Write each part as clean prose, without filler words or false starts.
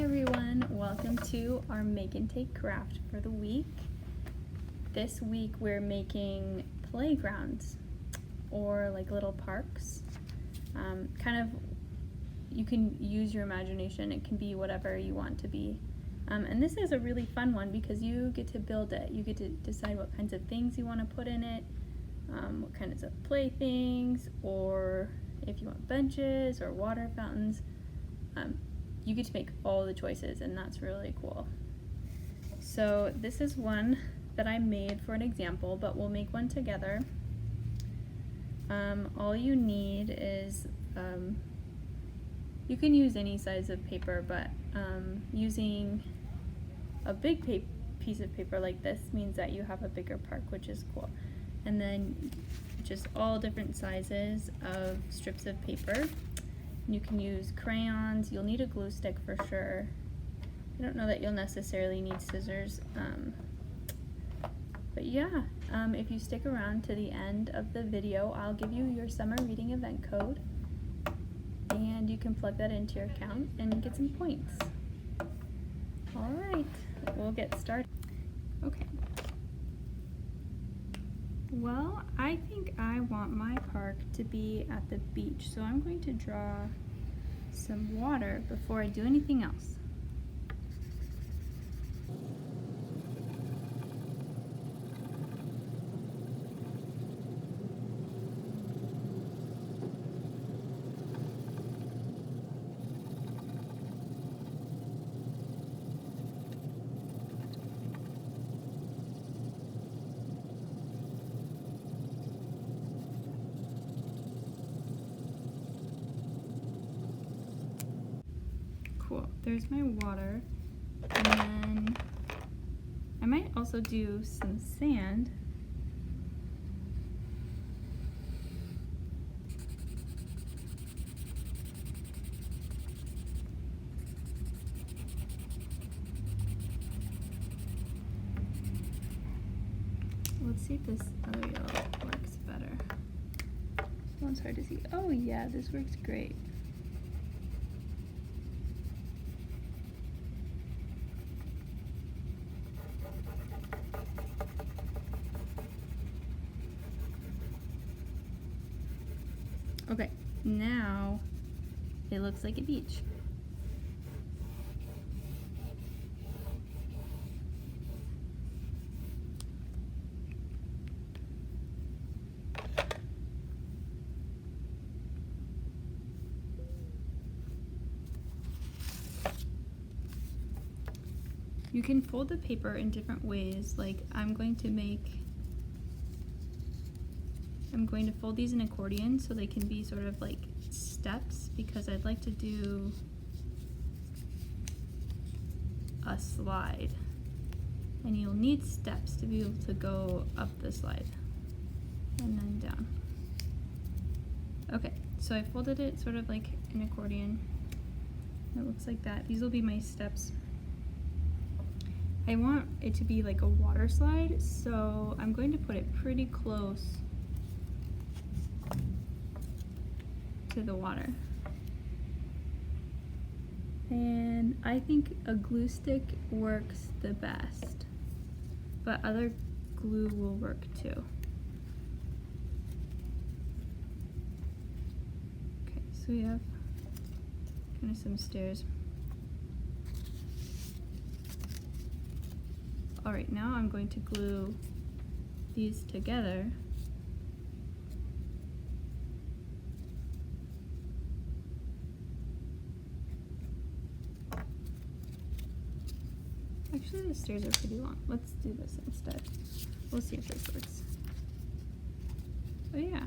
everyone, welcome to our make and take craft for the week. This week we're making playgrounds or like little parks. You can use your imagination. It can be whatever you want to be. And this is a really fun one because you get to build it. You get to decide what kinds of things you want to put in it, what kinds of playthings, or if you want benches or water fountains. You get to make all the choices, and that's really cool. So this is one that I made for an example, but we'll make one together. All you need is, you can use any size of paper, but using a big piece of paper like this means that you have a bigger park, which is cool. And then just all different sizes of strips of paper. You can use crayons. You'll need a glue stick for sure. I don't know that you'll necessarily need scissors. But yeah, if you stick around to the end of the video, I'll give you your summer reading event code, and you can plug that into your account and get some points. All right, we'll get started. Okay. Well, I think I want my park to be at the beach, so I'm going to draw some water before I do anything else. Cool, there's my water, and then I might also do some sand. Let's see if this other yellow works better. This one's hard to see. Oh yeah, this works great. Okay, now it looks like a beach. You can fold the paper in different ways. Like I'm going to fold these in accordion so they can be sort of like steps, because I'd like to do a slide. And you'll need steps to be able to go up the slide and then down. Okay, so I folded it sort of like an accordion. It looks like that. These will be my steps. I want it to be like a water slide, so I'm going to put it pretty close to the water. And I think a glue stick works the best, but other glue will work too. Okay, so we have kind of some stairs. All right, now I'm going to glue these together. Actually, the stairs are pretty long. Let's do this instead. We'll see if this works. Oh yeah.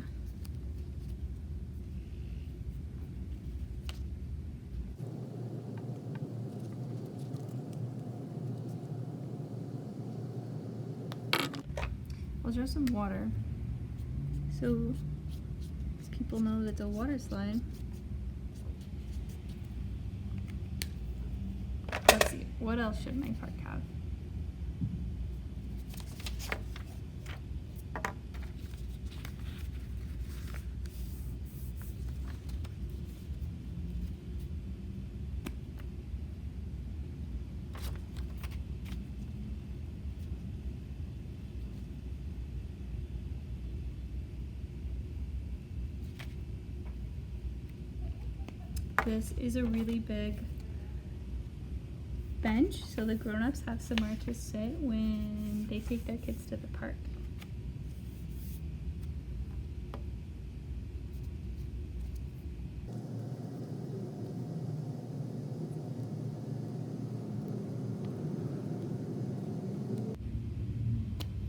I'll draw some water so people know that it's a water slide. Let's see, what else should my park have? This is a really big bench, so the grown-ups have somewhere to sit when they take their kids to the park.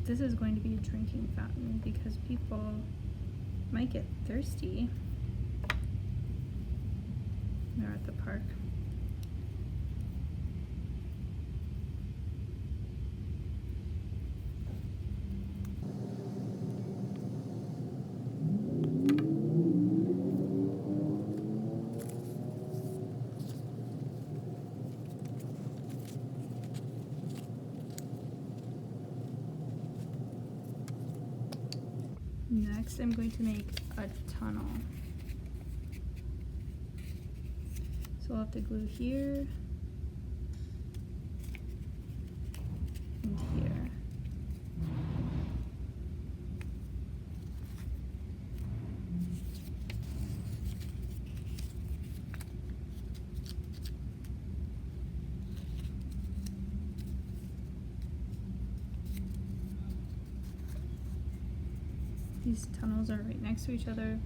This is going to be a drinking fountain because people might get thirsty when they're at the park. Next, I'm going to make a tunnel. So I'll have to glue here and here. These tunnels are right next to each other.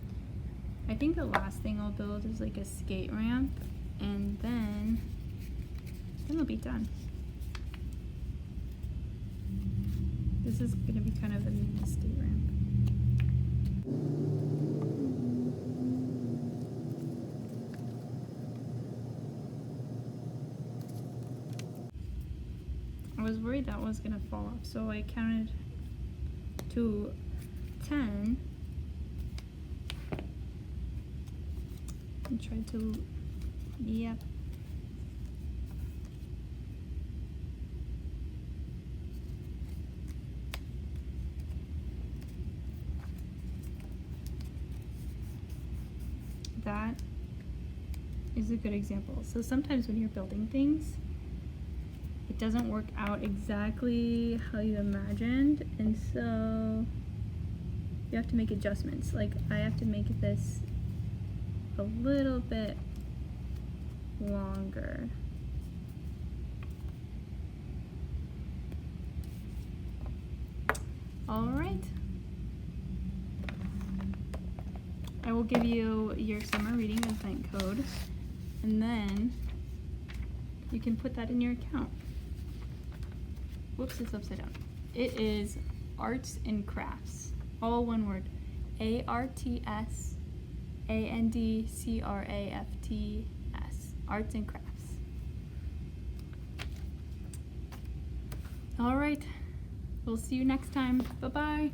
I think the last thing I'll build is like a skate ramp, and then it'll be done. This is gonna be kind of a mini skate ramp. I was worried that was gonna fall off, so I counted to 10 and tried to, yep. That is a good example. So sometimes when you're building things, it doesn't work out exactly how you imagined, and so you have to make adjustments. Like I have to make this a little bit longer. All right. I will give you your summer reading intent code, and then you can put that in your account. Whoops, it's upside down. It is arts and crafts. All one word. ARTS ANDCRAFTS. Arts and crafts. All right. We'll see you next time. Bye-bye.